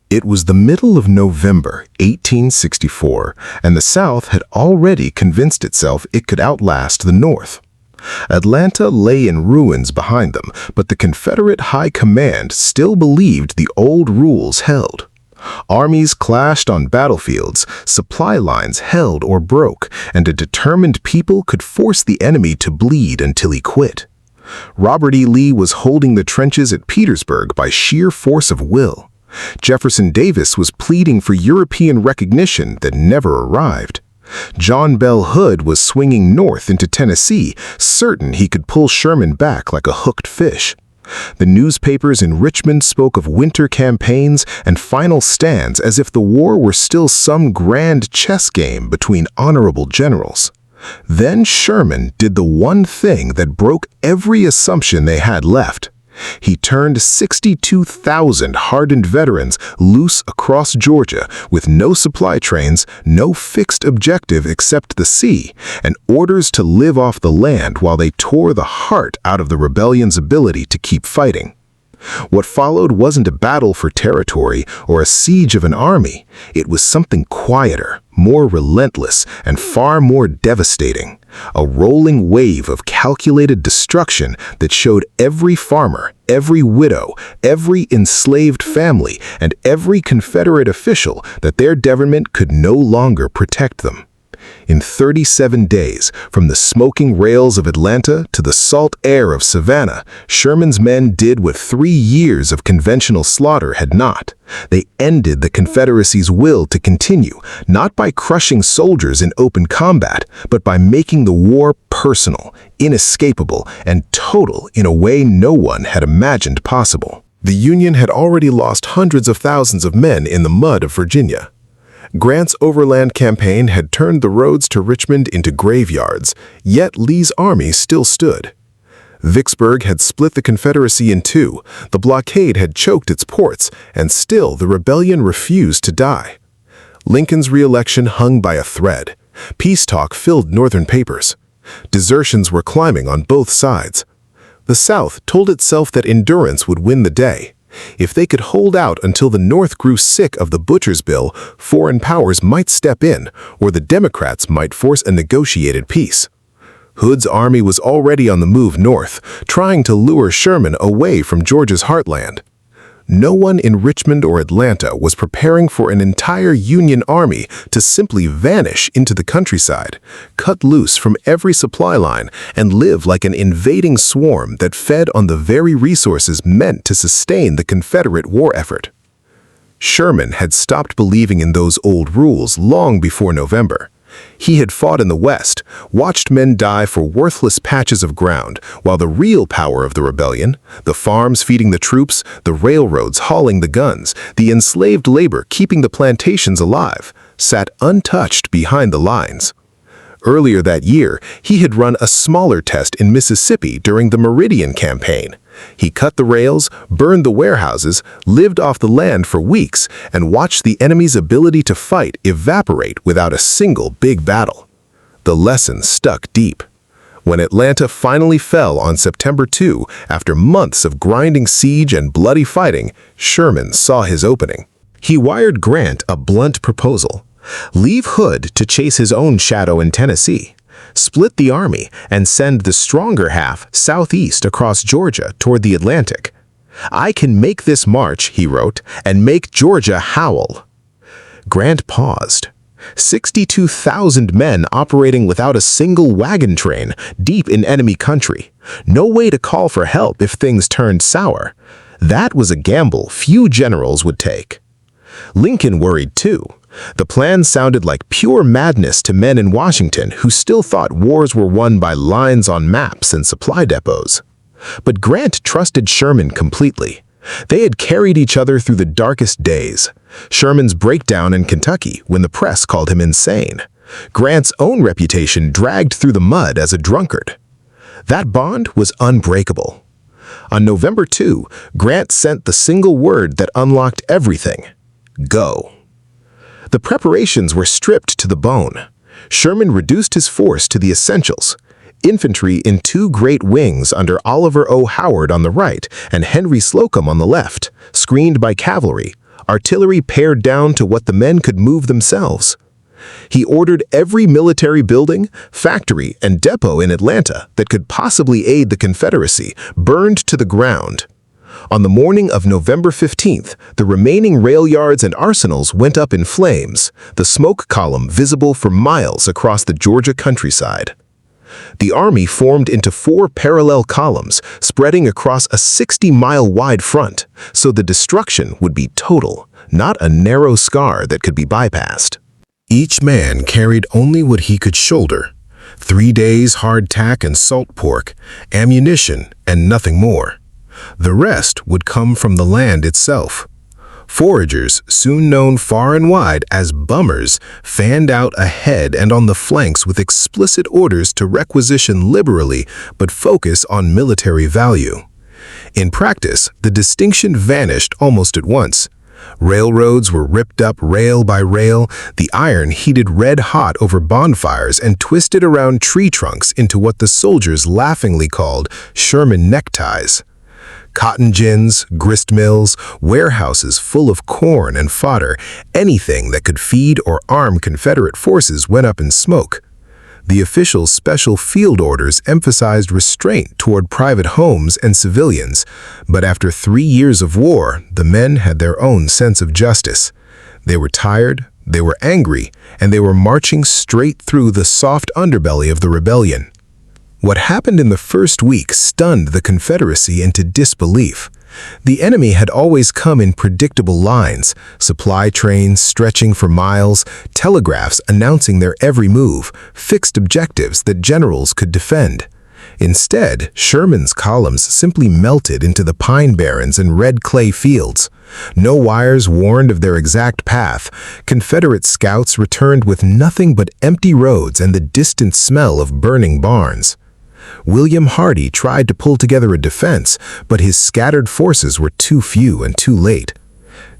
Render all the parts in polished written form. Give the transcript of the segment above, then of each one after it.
It was the middle of November 1864, and the South had already convinced itself it could outlast the North. Atlanta lay in ruins behind them, but the Confederate High Command still believed the old rules held. Armies clashed on battlefields, supply lines held or broke, and a determined people could force the enemy to bleed until he quit. Robert E. Lee was holding the trenches at Petersburg by sheer force of will. Jefferson Davis was pleading for European recognition that never arrived. John Bell Hood was swinging north into Tennessee, certain he could pull Sherman back like a hooked fish. The newspapers in Richmond spoke of winter campaigns and final stands as if the war were still some grand chess game between honorable generals. Then Sherman did the one thing that broke every assumption they had left. He turned 62,000 hardened veterans loose across Georgia with no supply trains, no fixed objective except the sea, and orders to live off the land while they tore the heart out of the rebellion's ability to keep fighting. What followed wasn't a battle for territory or a siege of an army. It was something quieter, more relentless, and far more devastating. A rolling wave of calculated destruction that showed every farmer, every widow, every enslaved family, and every Confederate official that their government could no longer protect them. In 37 days, from the smoking rails of Atlanta to the salt air of Savannah, Sherman's men did what 3 years of conventional slaughter had not. They ended the Confederacy's will to continue, not by crushing soldiers in open combat, but by making the war personal, inescapable, and total in a way no one had imagined possible. The Union had already lost hundreds of thousands of men in the mud of Virginia. Grant's overland campaign had turned the roads to Richmond into graveyards, yet Lee's army still stood. Vicksburg had split the Confederacy in two, the blockade had choked its ports, and still the rebellion refused to die. Lincoln's re-election hung by a thread. Peace talk filled Northern papers. Desertions were climbing on both sides. The South told itself that endurance would win the day. If they could hold out until the North grew sick of the Butcher's Bill, foreign powers might step in, or the Democrats might force a negotiated peace. Hood's army was already on the move north, trying to lure Sherman away from Georgia's heartland. No one in Richmond or Atlanta was preparing for an entire Union army to simply vanish into the countryside, cut loose from every supply line, and live like an invading swarm that fed on the very resources meant to sustain the Confederate war effort. Sherman had stopped believing in those old rules long before November. He had fought in the West, watched men die for worthless patches of ground, while the real power of the rebellion, the farms feeding the troops, the railroads hauling the guns, the enslaved labor keeping the plantations alive, sat untouched behind the lines. Earlier that year, he had run a smaller test in Mississippi during the Meridian Campaign. He cut the rails, burned the warehouses, lived off the land for weeks, and watched the enemy's ability to fight evaporate without a single big battle. The lesson stuck deep. When Atlanta finally fell on September 2, after months of grinding siege and bloody fighting, Sherman saw his opening. He wired Grant a blunt proposal. Leave Hood to chase his own shadow in Tennessee. Split the army and send the stronger half southeast across Georgia toward the Atlantic. I can make this march, he wrote, and make Georgia howl. Grant paused. 62,000 men operating without a single wagon train, deep in enemy country. No way to call for help if things turned sour. That was a gamble few generals would take. Lincoln worried too. The plan sounded like pure madness to men in Washington who still thought wars were won by lines on maps and supply depots. But Grant trusted Sherman completely. They had carried each other through the darkest days. Sherman's breakdown in Kentucky when the press called him insane. Grant's own reputation dragged through the mud as a drunkard. That bond was unbreakable. On November 2, Grant sent the single word that unlocked everything: go. The preparations were stripped to the bone. Sherman reduced his force to the essentials: infantry in 2 great wings under Oliver O. Howard on the right and Henry Slocum on the left, screened by cavalry, artillery pared down to what the men could move themselves. He ordered every military building, factory, and depot in Atlanta that could possibly aid the Confederacy burned to the ground. On the morning of November 15th, the remaining rail yards and arsenals went up in flames, the smoke column visible for miles across the Georgia countryside. The army formed into 4 parallel columns, spreading across a 60-mile-wide front, so the destruction would be total, not a narrow scar that could be bypassed. Each man carried only what he could shoulder: 3 days hardtack and salt pork, ammunition, and nothing more. The rest would come from the land itself. Foragers, soon known far and wide as bummers, fanned out ahead and on the flanks with explicit orders to requisition liberally but focus on military value. In practice, the distinction vanished almost at once. Railroads were ripped up rail by rail, the iron heated red-hot over bonfires and twisted around tree trunks into what the soldiers laughingly called Sherman neckties. Cotton gins, grist mills, warehouses full of corn and fodder, anything that could feed or arm Confederate forces went up in smoke. The official special field orders emphasized restraint toward private homes and civilians, but after 3 years of war, the men had their own sense of justice. They were tired, they were angry, and they were marching straight through the soft underbelly of the rebellion. What happened in the first week stunned the Confederacy into disbelief. The enemy had always come in predictable lines, supply trains stretching for miles, telegraphs announcing their every move, fixed objectives that generals could defend. Instead, Sherman's columns simply melted into the pine barrens and red clay fields. No wires warned of their exact path. Confederate scouts returned with nothing but empty roads and the distant smell of burning barns. William Hardee tried to pull together a defense, but his scattered forces were too few and too late.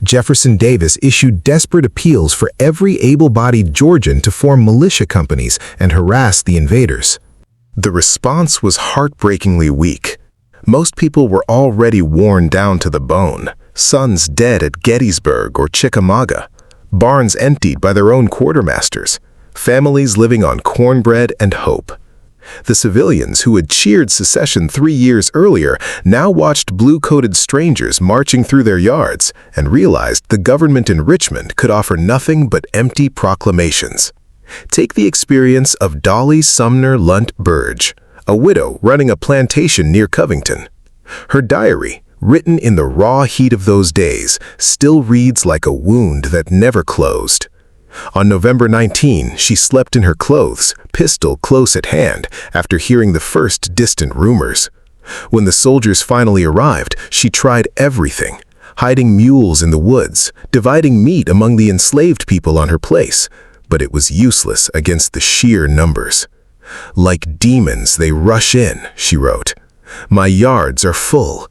Jefferson Davis issued desperate appeals for every able-bodied Georgian to form militia companies and harass the invaders. The response was heartbreakingly weak. Most people were already worn down to the bone, sons dead at Gettysburg or Chickamauga, barns emptied by their own quartermasters, families living on cornbread and hope. The civilians who had cheered secession 3 years earlier now watched blue-coated strangers marching through their yards and realized the government in Richmond could offer nothing but empty proclamations. Take the experience of Dolly Sumner Lunt Burge, a widow running a plantation near Covington. Her diary, written in the raw heat of those days, still reads like a wound that never closed. On November 19, she slept in her clothes, pistol close at hand, after hearing the first distant rumors. When the soldiers finally arrived, she tried everything, hiding mules in the woods, dividing meat among the enslaved people on her place, but it was useless against the sheer numbers. "Like demons, they rush in," she wrote. "My yards are full.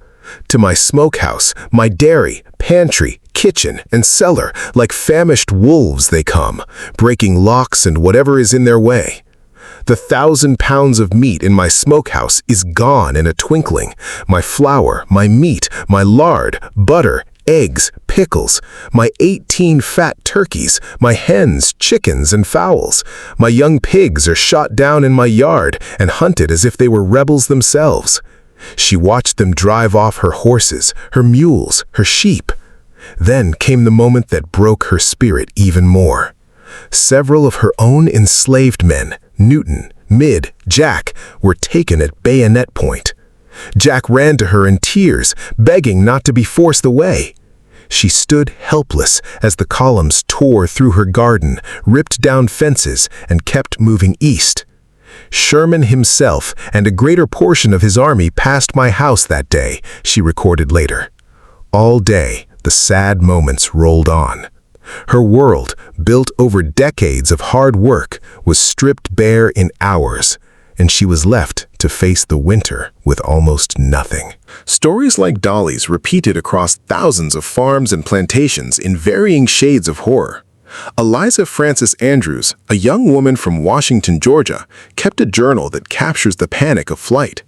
To my smokehouse, my dairy, pantry, kitchen, and cellar, like famished wolves they come, breaking locks and whatever is in their way. The 1,000 pounds of meat in my smokehouse is gone in a twinkling. My flour, my meat, my lard, butter, eggs, pickles, my 18 fat turkeys, my hens, chickens, and fowls. My young pigs are shot down in my yard and hunted as if they were rebels themselves." She watched them drive off her horses, her mules, her sheep. Then came the moment that broke her spirit even more. Several of her own enslaved men, Newton, Mid, Jack, were taken at bayonet point. Jack ran to her in tears, begging not to be forced away. She stood helpless as the columns tore through her garden, ripped down fences, and kept moving east. "Sherman himself and a greater portion of his army passed my house that day," she recorded later. All day, the sad moments rolled on. Her world, built over decades of hard work, was stripped bare in hours, and she was left to face the winter with almost nothing. Stories like Dolly's repeated across thousands of farms and plantations in varying shades of horror. Eliza Frances Andrews, a young woman from Washington, Georgia, kept a journal that captures the panic of flight.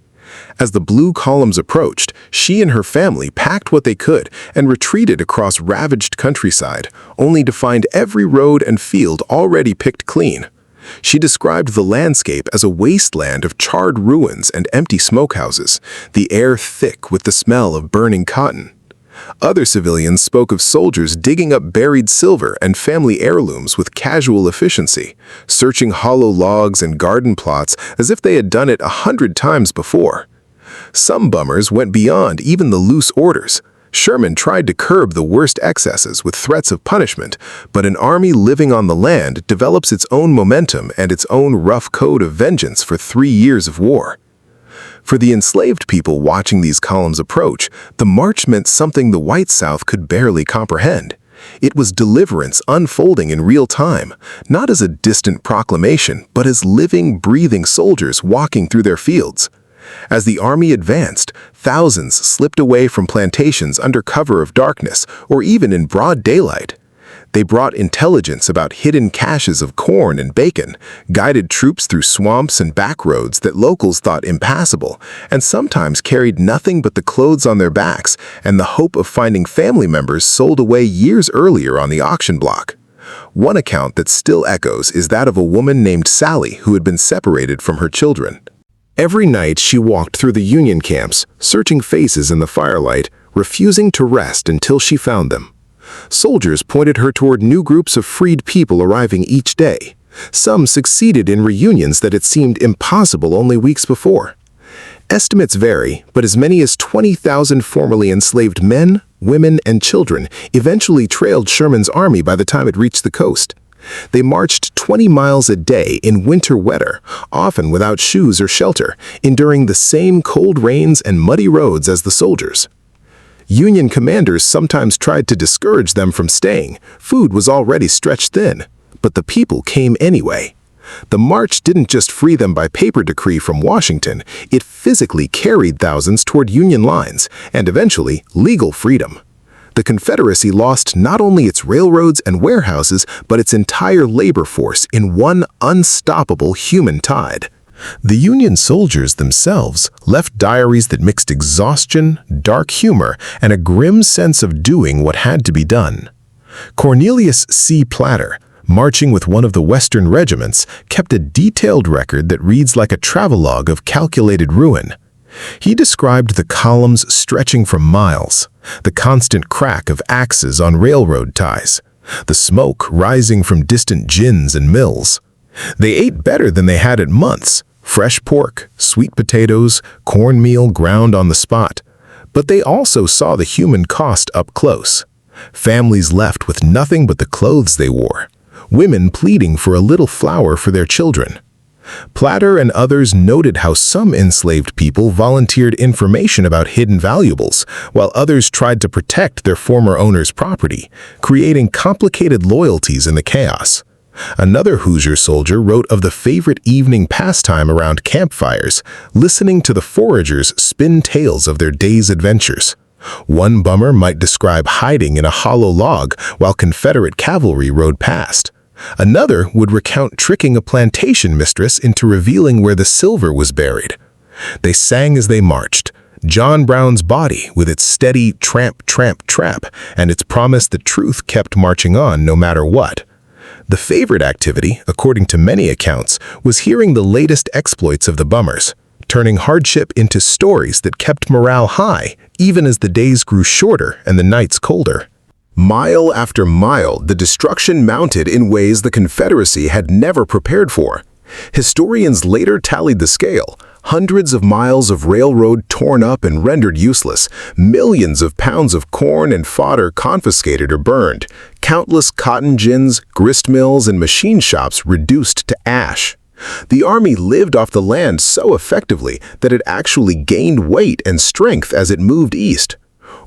As the blue columns approached, she and her family packed what they could and retreated across ravaged countryside, only to find every road and field already picked clean. She described the landscape as a wasteland of charred ruins and empty smokehouses, the air thick with the smell of burning cotton. Other civilians spoke of soldiers digging up buried silver and family heirlooms with casual efficiency, searching hollow logs and garden plots as if they had done it 100 times before. Some bummers went beyond even the loose orders. Sherman tried to curb the worst excesses with threats of punishment, but an army living on the land develops its own momentum and its own rough code of vengeance for 3 years of war. For the enslaved people watching these columns approach, the march meant something the white South could barely comprehend. It was deliverance unfolding in real time, not as a distant proclamation, but as living, breathing soldiers walking through their fields. As the army advanced, thousands slipped away from plantations under cover of darkness or even in broad daylight. They brought intelligence about hidden caches of corn and bacon, guided troops through swamps and back roads that locals thought impassable, and sometimes carried nothing but the clothes on their backs and the hope of finding family members sold away years earlier on the auction block. One account that still echoes is that of a woman named Sally who had been separated from her children. Every night she walked through the Union camps, searching faces in the firelight, refusing to rest until she found them. Soldiers pointed her toward new groups of freed people arriving each day. Some succeeded in reunions that had seemed impossible only weeks before. Estimates vary, but as many as 20,000 formerly enslaved men, women, and children eventually trailed Sherman's army by the time it reached the coast. They marched 20 miles a day in winter weather, often without shoes or shelter, enduring the same cold rains and muddy roads as the soldiers. Union commanders sometimes tried to discourage them from staying. Food was already stretched thin, but the people came anyway. The march didn't just free them by paper decree from Washington, it physically carried thousands toward Union lines and eventually legal freedom. The Confederacy lost not only its railroads and warehouses, but its entire labor force in one unstoppable human tide. The Union soldiers themselves left diaries that mixed exhaustion, dark humor, and a grim sense of doing what had to be done. Cornelius C. Platter, marching with one of the Western regiments, kept a detailed record that reads like a travelogue of calculated ruin. He described the columns stretching for miles, the constant crack of axes on railroad ties, the smoke rising from distant gins and mills. They ate better than they had in months, fresh pork, sweet potatoes, cornmeal ground on the spot. But they also saw the human cost up close. Families left with nothing but the clothes they wore, women pleading for a little flour for their children. Platter and others noted how some enslaved people volunteered information about hidden valuables, while others tried to protect their former owner's property, creating complicated loyalties in the chaos. Another Hoosier soldier wrote of the favorite evening pastime around campfires, listening to the foragers spin tales of their day's adventures. One bummer might describe hiding in a hollow log while Confederate cavalry rode past. Another would recount tricking a plantation mistress into revealing where the silver was buried. They sang as they marched, John Brown's body with its steady tramp, tramp, tramp, and its promise that truth kept marching on no matter what. The favorite activity, according to many accounts, was hearing the latest exploits of the bummers, turning hardship into stories that kept morale high, even as the days grew shorter and the nights colder. Mile after mile, the destruction mounted in ways the Confederacy had never prepared for. Historians later tallied the scale. Hundreds of miles of railroad torn up and rendered useless, millions of pounds of corn and fodder confiscated or burned, countless cotton gins, grist mills, and machine shops reduced to ash. The army lived off the land so effectively that it actually gained weight and strength as it moved east.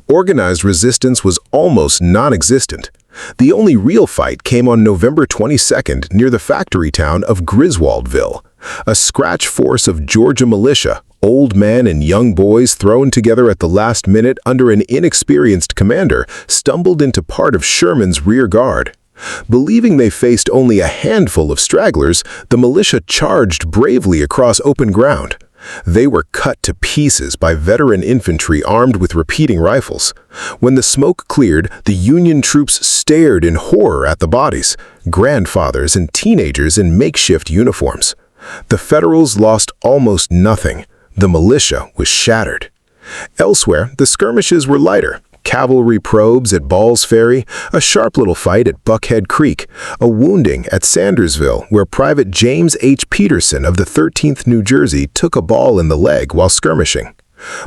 Organized resistance was almost non-existent. The only real fight came on November 22nd near the factory town of Griswoldville. A scratch force of Georgia militia, old men and young boys thrown together at the last minute under an inexperienced commander, stumbled into part of Sherman's rear guard. Believing they faced only a handful of stragglers, the militia charged bravely across open ground. They were cut to pieces by veteran infantry armed with repeating rifles. When the smoke cleared, the Union troops stared in horror at the bodies, grandfathers and teenagers in makeshift uniforms. The Federals lost almost nothing. The militia was shattered. Elsewhere, the skirmishes were lighter. Cavalry probes at Ball's Ferry, a sharp little fight at Buckhead Creek, a wounding at Sandersville where Private James H. Peterson of the 13th New Jersey took a ball in the leg while skirmishing.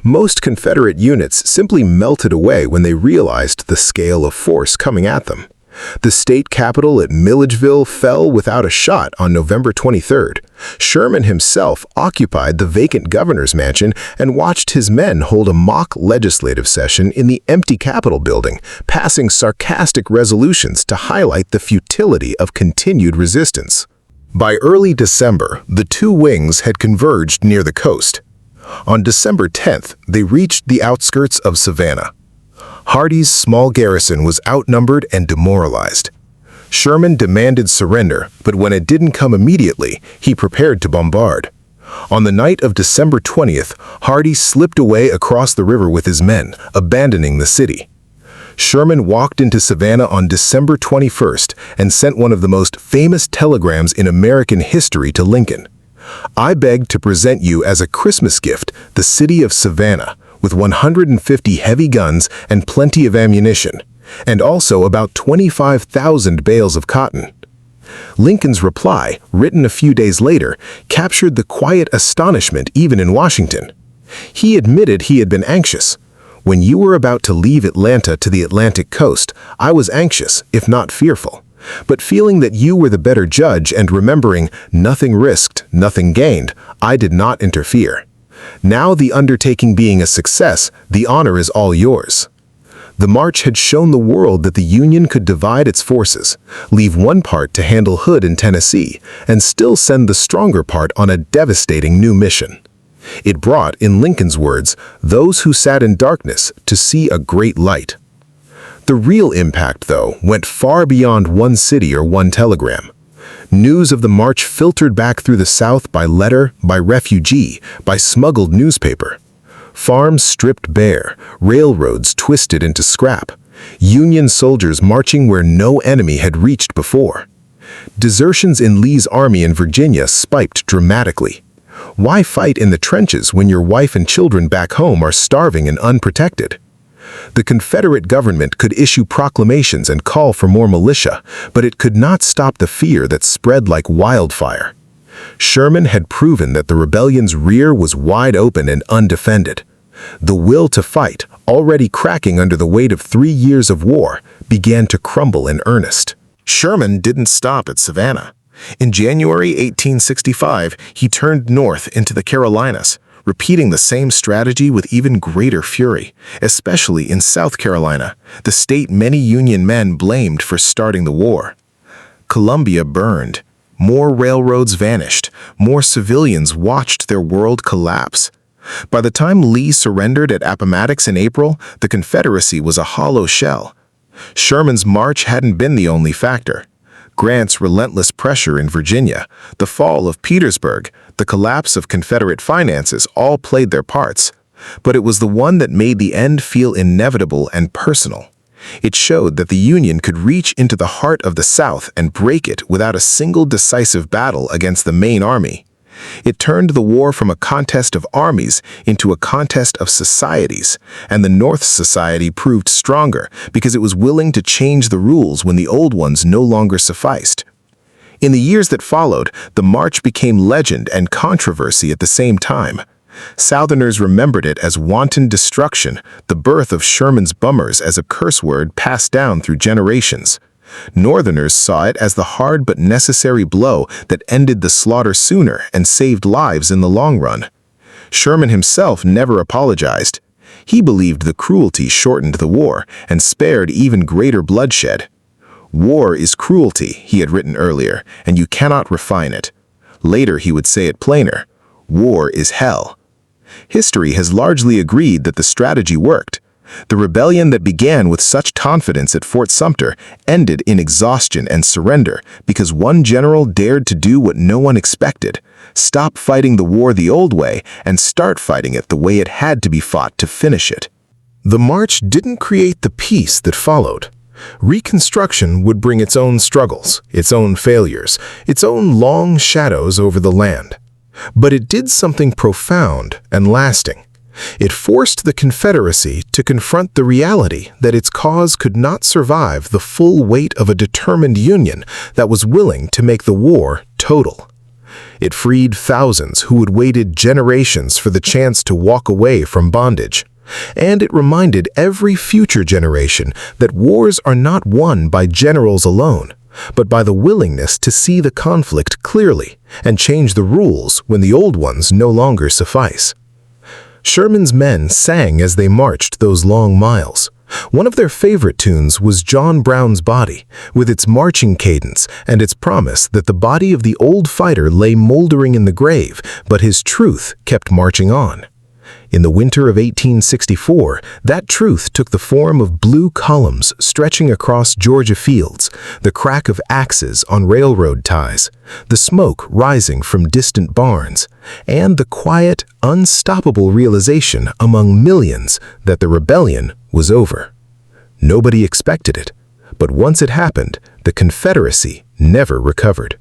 Most Confederate units simply melted away when they realized the scale of force coming at them. The state capitol at Milledgeville fell without a shot on November 23rd. Sherman himself occupied the vacant governor's mansion and watched his men hold a mock legislative session in the empty Capitol building, passing sarcastic resolutions to highlight the futility of continued resistance. By early December, the two wings had converged near the coast. On December 10th, they reached the outskirts of Savannah. Hardee's small garrison was outnumbered and demoralized. Sherman demanded surrender, but when it didn't come immediately, he prepared to bombard. On the night of December 20th, Hardee slipped away across the river with his men, abandoning the city. Sherman walked into Savannah on December 21st and sent one of the most famous telegrams in American history to Lincoln. "I beg to present you as a Christmas gift the city of Savannah, with 150 heavy guns and plenty of ammunition, and also about 25,000 bales of cotton." Lincoln's reply, written a few days later, captured the quiet astonishment even in Washington. He admitted he had been anxious. "When you were about to leave Atlanta to the Atlantic coast, I was anxious, if not fearful. But feeling that you were the better judge and remembering nothing risked, nothing gained, I did not interfere. Now the undertaking being a success, the honor is all yours." The march had shown the world that the Union could divide its forces, leave one part to handle Hood in Tennessee, and still send the stronger part on a devastating new mission. It brought, in Lincoln's words, those who sat in darkness to see a great light. The real impact, though, went far beyond one city or one telegram. News of the march filtered back through the South by letter, by refugee, by smuggled newspaper. Farms stripped bare, railroads twisted into scrap, Union soldiers marching where no enemy had reached before. Desertions in Lee's army in Virginia spiked dramatically. Why fight in the trenches when your wife and children back home are starving and unprotected? The Confederate government could issue proclamations and call for more militia, but it could not stop the fear that spread like wildfire. Sherman had proven that the rebellion's rear was wide open and undefended. The will to fight, already cracking under the weight of 3 years of war, began to crumble in earnest. Sherman didn't stop at Savannah. In January 1865, he turned north into the Carolinas, repeating the same strategy with even greater fury, especially in South Carolina, the state many Union men blamed for starting the war. Columbia burned. More railroads vanished. More civilians watched their world collapse. By the time Lee surrendered at Appomattox in April, the Confederacy was a hollow shell. Sherman's march hadn't been the only factor. Grant's relentless pressure in Virginia, the fall of Petersburg, the collapse of Confederate finances all played their parts. But it was the one that made the end feel inevitable and personal. It showed that the Union could reach into the heart of the South and break it without a single decisive battle against the main army. It turned the war from a contest of armies into a contest of societies, and the North's society proved stronger because it was willing to change the rules when the old ones no longer sufficed. In the years that followed, the march became legend and controversy at the same time. Southerners remembered it as wanton destruction, the birth of Sherman's bummers as a curse word passed down through generations. Northerners saw it as the hard but necessary blow that ended the slaughter sooner and saved lives in the long run. Sherman himself never apologized. He believed the cruelty shortened the war and spared even greater bloodshed. "War is cruelty," he had written earlier, "and you cannot refine it." Later he would say it plainer: "War is hell." History has largely agreed that the strategy worked. The rebellion that began with such confidence at Fort Sumter ended in exhaustion and surrender because one general dared to do what no one expected: Stop fighting the war the old way and start fighting it the way it had to be fought to finish it. The march didn't create the peace that followed. Reconstruction would bring its own struggles, its own failures, its own long shadows over the land. But it did something profound and lasting. It forced the Confederacy to confront the reality that its cause could not survive the full weight of a determined Union that was willing to make the war total. It freed thousands who had waited generations for the chance to walk away from bondage. And it reminded every future generation that wars are not won by generals alone, but by the willingness to see the conflict clearly and change the rules when the old ones no longer suffice. Sherman's men sang as they marched those long miles. One of their favorite tunes was John Brown's Body, with its marching cadence and its promise that the body of the old fighter lay moldering in the grave, but his truth kept marching on. In the winter of 1864, that truth took the form of blue columns stretching across Georgia fields, the crack of axes on railroad ties, the smoke rising from distant barns, and the quiet, unstoppable realization among millions that the rebellion was over. Nobody expected it, but once it happened, the Confederacy never recovered.